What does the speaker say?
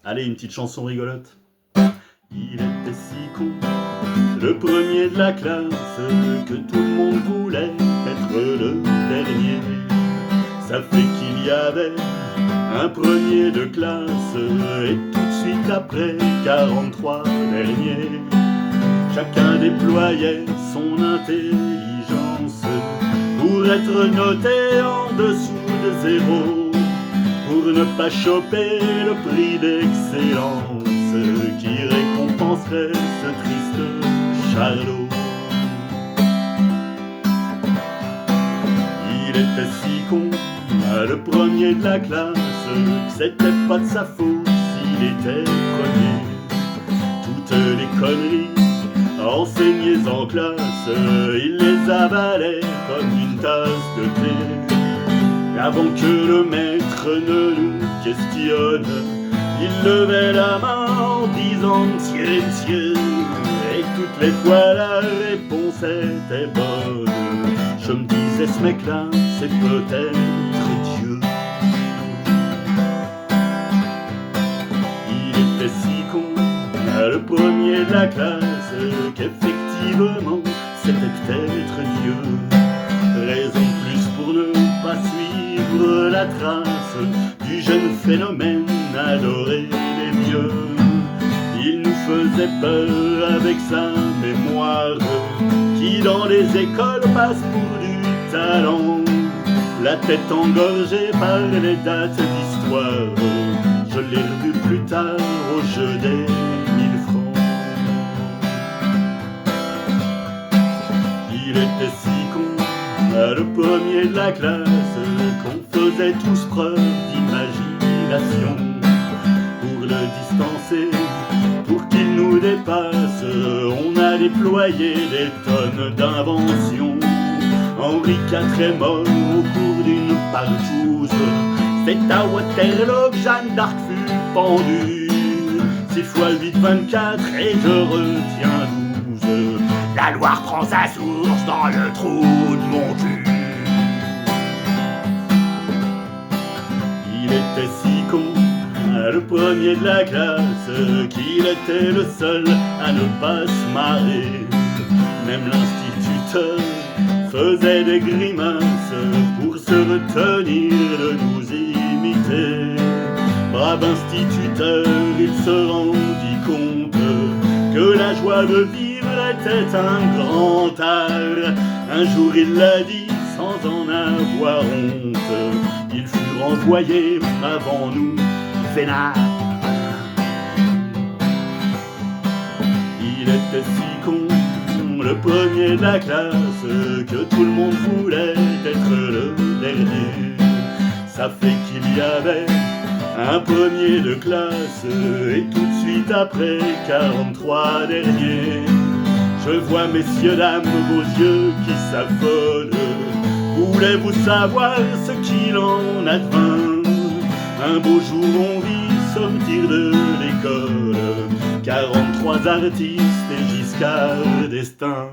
Allez, une petite chanson rigolote. Il était si con, le premier de la classe, que tout le monde voulait être le dernier. Ça fait qu'il y avait un premier de classe, et tout de suite après 43 derniers. Chacun déployait son intelligence pour être noté en dessous de zéro, pour ne pas choper le prix d'excellence qui récompenserait ce triste charlot. Il était si con, le premier de la classe, que c'était pas de sa faute s'il était premier. Toutes les conneries enseignées en classe, il les avalait comme une tasse de thé. Avant que le maître ne nous questionne, il levait la main en disant « Tiens, tiens !» Et toutes les fois la réponse était bonne. Je me disais, ce mec-là, c'est peut-être Dieu. Il était si con, le premier de la classe, qu'effectivement, c'était peut-être Dieu. Raison de plus pour ne pas suivre la trace du jeune phénomène adoré des vieux. Il nous faisait peur avec sa mémoire, qui dans les écoles passe pour du talent. La tête engorgée par les dates d'histoire, je l'ai revu plus tard au jeu des 1000 francs. Il était si con, le premier de la classe, qu'on faisait tous preuve d'imagination pour le distancer, pour qu'il nous dépasse. On a déployé des tonnes d'inventions. Henri IV est mort au cours d'une partouze. C'est à Waterloo que Jeanne d'Arc fut pendue. 6 x 8, 24 et je retiens 12. La Loire prend sa source dans le trou de mon cul. Il était si con, le premier de la classe, qu'il était le seul à ne pas se marrer. Même l'instituteur faisait des grimaces pour se retenir de nous imiter. Brave instituteur, il se rendit compte que la joie de vivre était un grand art. Un jour il l'a dit sans en avoir honte. Il fut renvoyé avant nous, vénard. Il était si con, le premier de la classe, que tout le monde voulait être le dernier. Ça fait qu'il y avait un premier de classe, et tout de suite après 43 derniers. Je vois, messieurs, dames, vos yeux qui s'affolent. Voulez-vous savoir ce qu'il en advint? Un beau jour on vit sortir de l'école 43 artistes et Giscard d'Estaing.